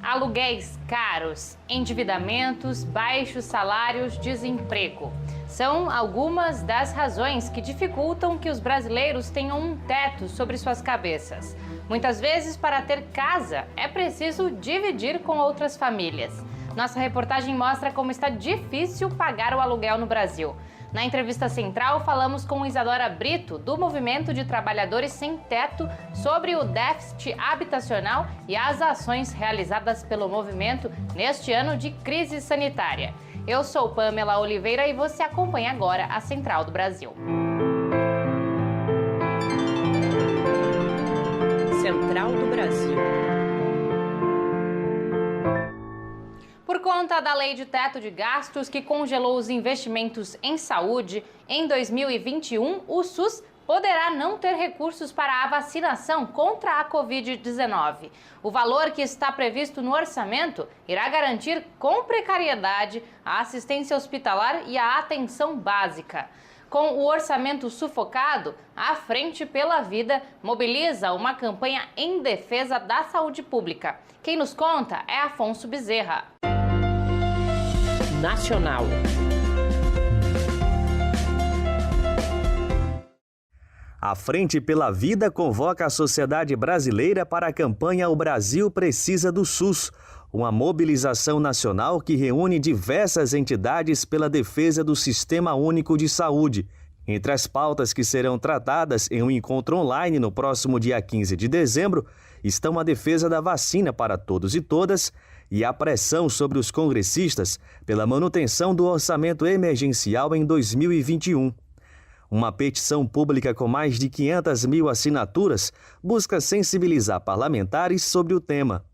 Aluguéis caros, endividamentos, baixos salários, desemprego. São algumas das razões que dificultam que os brasileiros tenham um teto sobre suas cabeças. Muitas vezes, para ter casa, é preciso dividir com outras famílias. Nossa reportagem mostra como está difícil pagar o aluguel no Brasil. Na entrevista central, falamos com Isadora Brito, do Movimento de Trabalhadores Sem Teto, sobre o déficit habitacional e as ações realizadas pelo movimento neste ano de crise sanitária. Eu sou Pamela Oliveira e você acompanha agora a Central do Brasil. Central do Brasil. Por conta da Lei de Teto de Gastos, que congelou os investimentos em saúde, em 2021, o SUS poderá não ter recursos para a vacinação contra a Covid-19. O valor que está previsto no orçamento irá garantir com precariedade a assistência hospitalar e a atenção básica. Com o orçamento sufocado, a Frente pela Vida mobiliza uma campanha em defesa da saúde pública. Quem nos conta é Afonso Bezerra. Nacional. A Frente pela Vida convoca a sociedade brasileira para a campanha O Brasil Precisa do SUS, uma mobilização nacional que reúne diversas entidades pela defesa do Sistema Único de Saúde. Entre as pautas que serão tratadas em um encontro online no próximo dia 15 de dezembro estão a defesa da vacina para todos e todas e a pressão sobre os congressistas pela manutenção do orçamento emergencial em 2021. Uma petição pública com mais de 500 mil assinaturas busca sensibilizar parlamentares sobre o tema.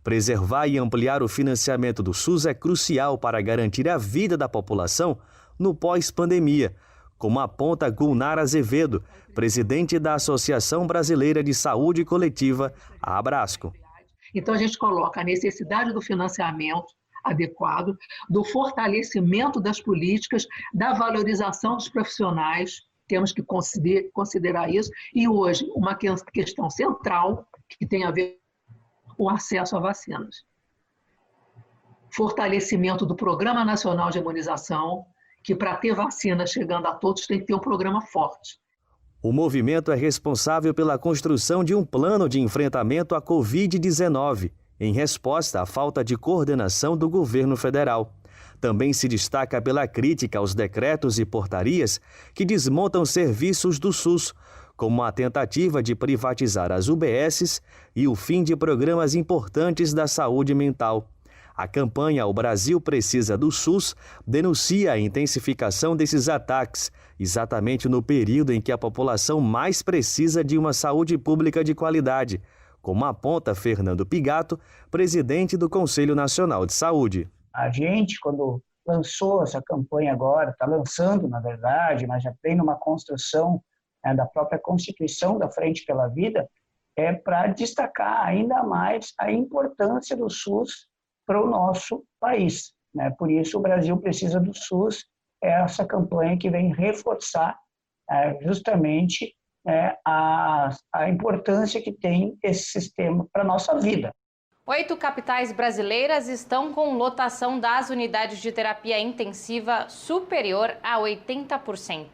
Preservar e ampliar o financiamento do SUS é crucial para garantir a vida da população no pós-pandemia, como aponta Gulnar Azevedo, presidente da Associação Brasileira de Saúde Coletiva, a Abrasco. Então, a gente coloca a necessidade do financiamento adequado, do fortalecimento das políticas, da valorização dos profissionais, temos que considerar isso, e hoje uma questão central que tem a ver com o acesso a vacinas. Fortalecimento do Programa Nacional de Imunização, que para ter vacina chegando a todos tem que ter um programa forte. O movimento é responsável pela construção de um plano de enfrentamento à Covid-19, em resposta à falta de coordenação do governo federal. Também se destaca pela crítica aos decretos e portarias que desmontam serviços do SUS, como a tentativa de privatizar as UBSs e o fim de programas importantes da saúde mental. A campanha O Brasil Precisa do SUS denuncia a intensificação desses ataques, exatamente no período em que a população mais precisa de uma saúde pública de qualidade, como aponta Fernando Pigato, presidente do Conselho Nacional de Saúde. A gente, quando lançou essa campanha agora, está lançando, na verdade, mas já tem numa construção da própria Constituição da Frente pela Vida, é para destacar ainda mais a importância do SUS para o nosso país. Por isso, o Brasil Precisa do SUS é essa campanha que vem reforçar justamente a importância que tem esse sistema para a nossa vida. 8 capitais brasileiras estão com lotação das unidades de terapia intensiva superior a 80%.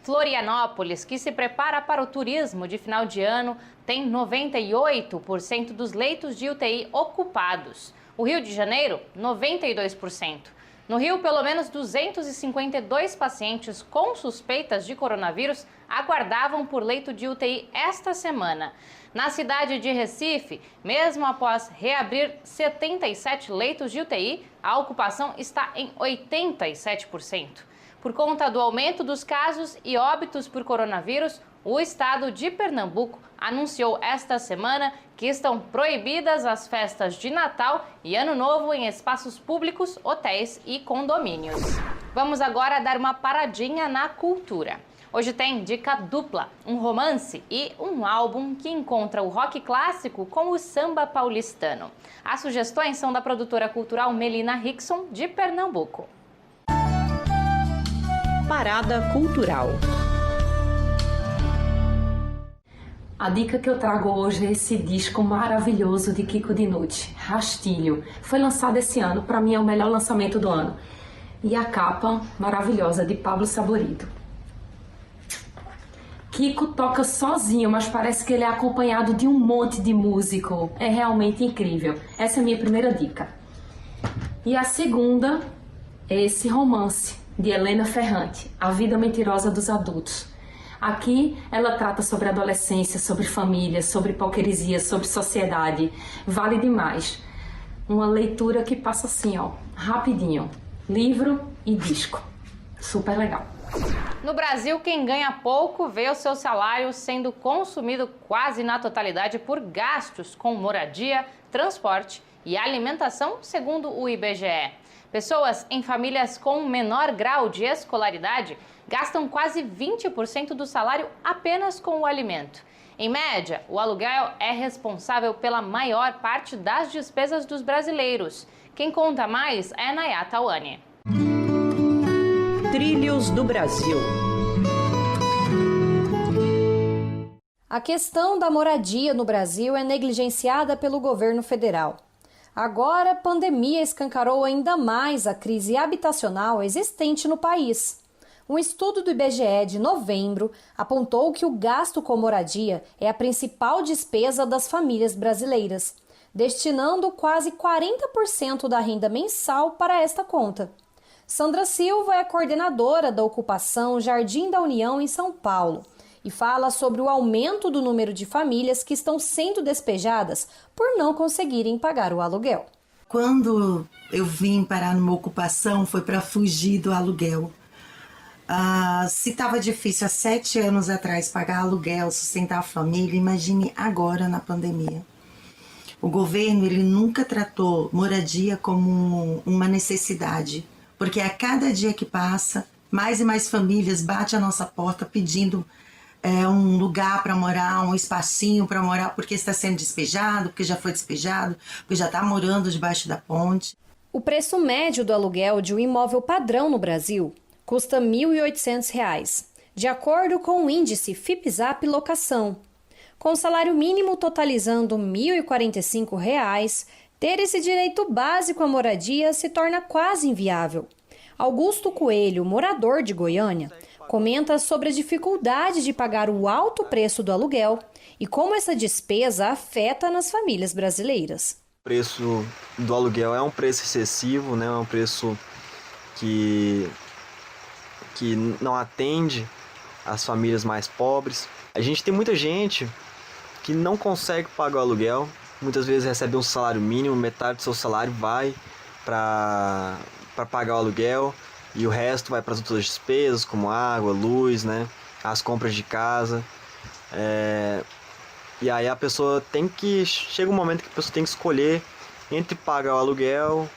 Florianópolis, que se prepara para o turismo de final de ano, tem 98% dos leitos de UTI ocupados. O Rio de Janeiro, 92%. No Rio, pelo menos 252 pacientes com suspeitas de coronavírus aguardavam por leito de UTI esta semana. Na cidade de Recife, mesmo após reabrir 77 leitos de UTI, a ocupação está em 87%. Por conta do aumento dos casos e óbitos por coronavírus, o estado de Pernambuco anunciou esta semana que estão proibidas as festas de Natal e Ano Novo em espaços públicos, hotéis e condomínios. Vamos agora dar uma paradinha na cultura. Hoje tem dica dupla, um romance e um álbum que encontra o rock clássico com o samba paulistano. As sugestões são da produtora cultural Melina Rickson, de Pernambuco. Parada Cultural. A dica que eu trago hoje é esse disco maravilhoso de Kiko Dinucci, Rastilho. Foi lançado esse ano, para mim é o melhor lançamento do ano. E a capa maravilhosa de Pablo Saborido. Kiko toca sozinho, mas parece que ele é acompanhado de um monte de músico. É realmente incrível. Essa é a minha primeira dica. E a segunda é esse romance de Helena Ferrante, A Vida Mentirosa dos Adultos. Aqui ela trata sobre adolescência, sobre família, sobre hipocrisia, sobre sociedade. Vale demais. Uma leitura que passa assim, ó, rapidinho. Livro e disco. Super legal. No Brasil, quem ganha pouco vê o seu salário sendo consumido quase na totalidade por gastos com moradia, transporte e alimentação, segundo o IBGE. Pessoas em famílias com menor grau de escolaridade gastam quase 20% do salário apenas com o alimento. Em média, o aluguel é responsável pela maior parte das despesas dos brasileiros. Quem conta mais é Nayá Tauane. Trilhos do Brasil. A questão da moradia no Brasil é negligenciada pelo governo federal. Agora, a pandemia escancarou ainda mais a crise habitacional existente no país. Um estudo do IBGE de novembro apontou que o gasto com moradia é a principal despesa das famílias brasileiras, destinando quase 40% da renda mensal para esta conta. Sandra Silva é coordenadora da ocupação Jardim da União em São Paulo e fala sobre o aumento do número de famílias que estão sendo despejadas por não conseguirem pagar o aluguel. Quando eu vim parar numa ocupação foi para fugir do aluguel. Se estava difícil há 7 anos atrás pagar aluguel, sustentar a família, imagine agora na pandemia. O governo ele nunca tratou moradia como uma necessidade, porque a cada dia que passa, mais e mais famílias batem a nossa porta pedindo um lugar para morar, um espacinho para morar, porque está sendo despejado, porque já foi despejado, porque já está morando debaixo da ponte. O preço médio do aluguel de um imóvel padrão no Brasil custa R$ 1.800, de acordo com o índice FIPZAP Locação. Com o salário mínimo totalizando R$ 1.045, ter esse direito básico à moradia se torna quase inviável. Augusto Coelho, morador de Goiânia, comenta sobre a dificuldade de pagar o alto preço do aluguel e como essa despesa afeta nas famílias brasileiras. O preço do aluguel é um preço excessivo, né? É um preço que não atende as famílias mais pobres. A gente tem muita gente que não consegue pagar o aluguel, muitas vezes recebe um salário mínimo, metade do seu salário vai para pagar o aluguel e o resto vai para as outras despesas, como água, luz, né? As compras de casa. E aí a pessoa chega um momento que a pessoa tem que escolher entre pagar o aluguel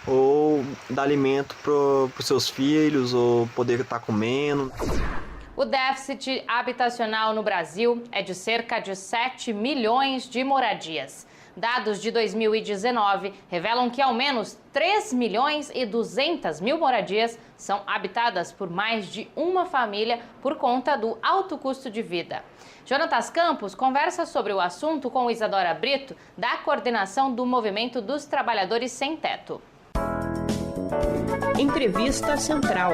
ou dar alimento para os seus filhos, ou poder estar comendo. O déficit habitacional no Brasil é de cerca de 7 milhões de moradias. Dados de 2019 revelam que ao menos 3 milhões e 200 mil moradias são habitadas por mais de uma família por conta do alto custo de vida. Jonatas Campos conversa sobre o assunto com Isadora Brito, da coordenação do Movimento dos Trabalhadores Sem Teto. Entrevista Central.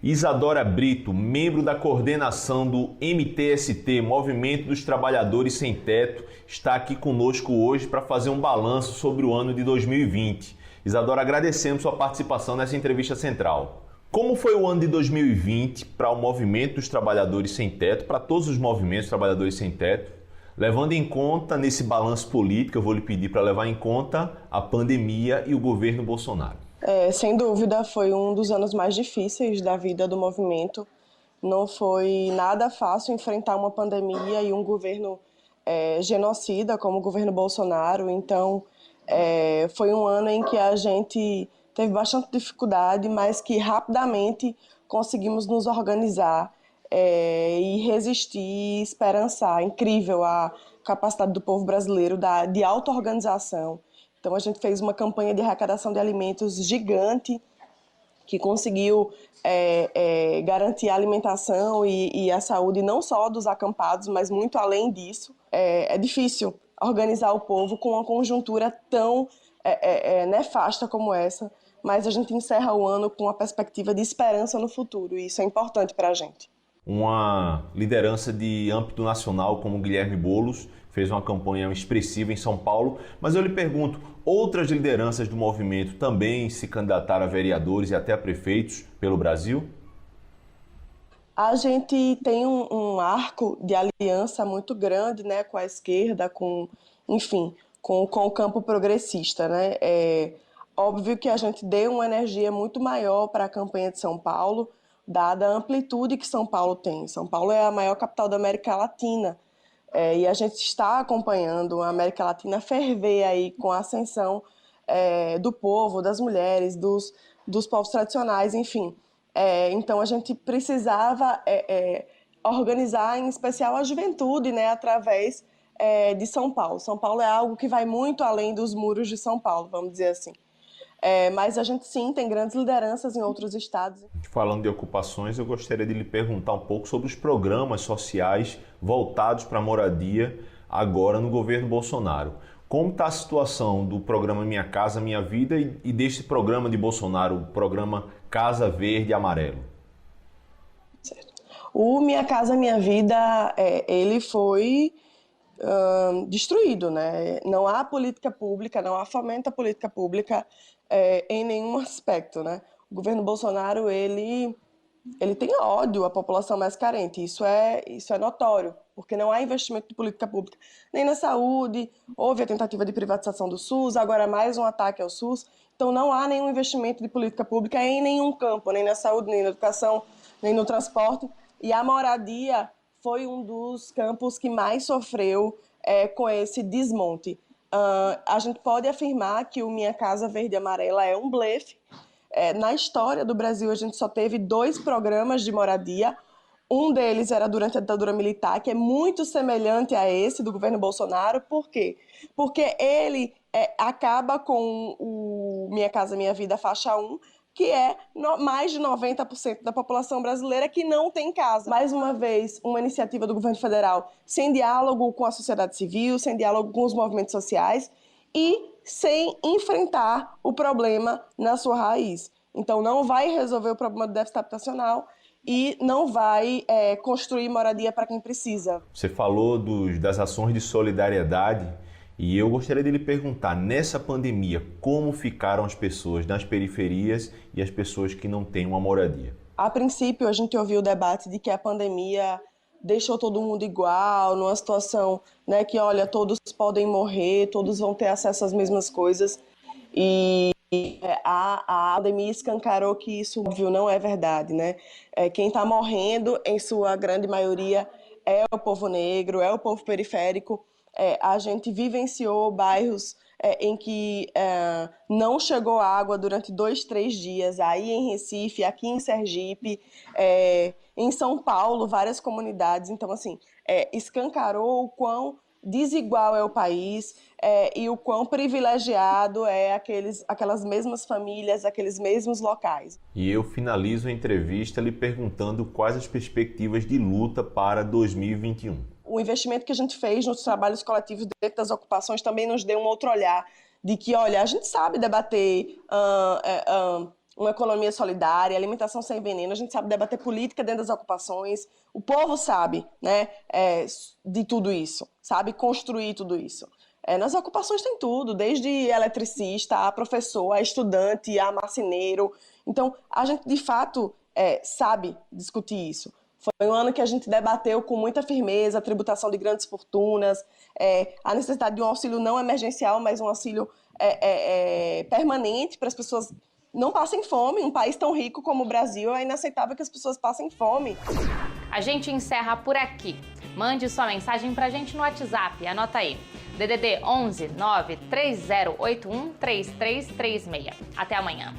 Isadora Brito, membro da coordenação do MTST, Movimento dos Trabalhadores Sem Teto, está aqui conosco hoje para fazer um balanço sobre o ano de 2020. Isadora, agradecemos sua participação nessa entrevista central. Como foi o ano de 2020 para o Movimento dos Trabalhadores Sem Teto, para todos os movimentos de trabalhadores sem teto, levando em conta nesse balanço político, eu vou lhe pedir para levar em conta a pandemia e o governo Bolsonaro? Sem dúvida, foi um dos anos mais difíceis da vida do movimento. Não foi nada fácil enfrentar uma pandemia e um governo genocida como o governo Bolsonaro. Então, foi um ano em que a gente teve bastante dificuldade, mas que rapidamente conseguimos nos organizar e resistir e esperançar. Incrível a capacidade do povo brasileiro de auto-organização. Então, a gente fez uma campanha de arrecadação de alimentos gigante que conseguiu garantir a alimentação e a saúde não só dos acampados, mas muito além disso. É difícil organizar o povo com uma conjuntura tão nefasta como essa, mas a gente encerra o ano com uma perspectiva de esperança no futuro, e isso é importante para a gente. Uma liderança de âmbito nacional como Guilherme Boulos fez uma campanha expressiva em São Paulo, mas eu lhe pergunto, outras lideranças do movimento também se candidataram a vereadores e até a prefeitos pelo Brasil? A gente tem um arco de aliança muito grande, né, com a esquerda, com o campo progressista, né? É óbvio que a gente deu uma energia muito maior para a campanha de São Paulo, dada a amplitude que São Paulo tem. São Paulo é a maior capital da América Latina, e a gente está acompanhando a América Latina ferver aí com a ascensão do povo, das mulheres, dos povos tradicionais, enfim. Então a gente precisava organizar, em especial a juventude, né, através de São Paulo. São Paulo é algo que vai muito além dos muros de São Paulo, vamos dizer assim. Mas a gente sim tem grandes lideranças em outros estados. Falando de ocupações, eu gostaria de lhe perguntar um pouco sobre os programas sociais voltados para a moradia agora no governo Bolsonaro. Como está a situação do programa Minha Casa Minha Vida e deste programa de Bolsonaro, o programa Casa Verde e Amarelo? Certo. O Minha Casa Minha Vida, ele foi destruído, né? Não há política pública, não há fomento à política pública em nenhum aspecto, né? O governo Bolsonaro, ele tem ódio à população mais carente, isso é notório, porque não há investimento de política pública, nem na saúde, houve a tentativa de privatização do SUS, agora mais um ataque ao SUS, então não há nenhum investimento de política pública em nenhum campo, nem na saúde, nem na educação, nem no transporte, e a moradia foi um dos campos que mais sofreu com esse desmonte. A gente pode afirmar que o Minha Casa Verde e Amarela é um blefe. Na história do Brasil, a gente só teve 2 programas de moradia. Um deles era durante a ditadura militar, que é muito semelhante a esse do governo Bolsonaro. Por quê? Porque ele acaba com o Minha Casa Minha Vida faixa 1, que é mais de 90% da população brasileira que não tem casa. Mais uma vez, uma iniciativa do governo federal sem diálogo com a sociedade civil, sem diálogo com os movimentos sociais e sem enfrentar o problema na sua raiz. Então, não vai resolver o problema do déficit habitacional e não vai construir moradia para quem precisa. Você falou das ações de solidariedade. E eu gostaria de lhe perguntar, nessa pandemia, como ficaram as pessoas nas periferias e as pessoas que não têm uma moradia? A princípio, a gente ouviu o debate de que a pandemia deixou todo mundo igual, numa situação, né, que, olha, todos podem morrer, todos vão ter acesso às mesmas coisas. E a pandemia escancarou que isso, óbvio, não é verdade, né? Quem está morrendo, em sua grande maioria, é o povo negro, é o povo periférico. A gente vivenciou bairros em que não chegou água durante 2, 3 dias, aí em Recife, aqui em Sergipe, em São Paulo, várias comunidades. Então, assim, escancarou o quão desigual é o país e o quão privilegiado é aquelas mesmas famílias, aqueles mesmos locais. E eu finalizo a entrevista lhe perguntando quais as perspectivas de luta para 2021. O investimento que a gente fez nos trabalhos coletivos dentro das ocupações também nos deu um outro olhar de que, olha, a gente sabe debater uma economia solidária, alimentação sem veneno, a gente sabe debater política dentro das ocupações, o povo sabe, né, de tudo isso, sabe construir tudo isso. Nas ocupações tem tudo, desde eletricista, a professor, a estudante, a marceneiro. Então, a gente, de fato, sabe discutir isso. Foi um ano que a gente debateu com muita firmeza a tributação de grandes fortunas, a necessidade de um auxílio não emergencial, mas um auxílio permanente para as pessoas não passem fome. Um país tão rico como o Brasil, é inaceitável que as pessoas passem fome. A gente encerra por aqui. Mande sua mensagem para a gente no WhatsApp, anota aí. DDD 11 9 3081 3336. Até amanhã.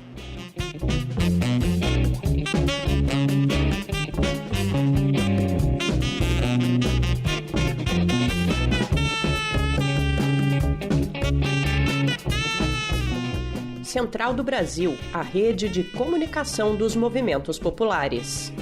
Central do Brasil, a rede de comunicação dos movimentos populares.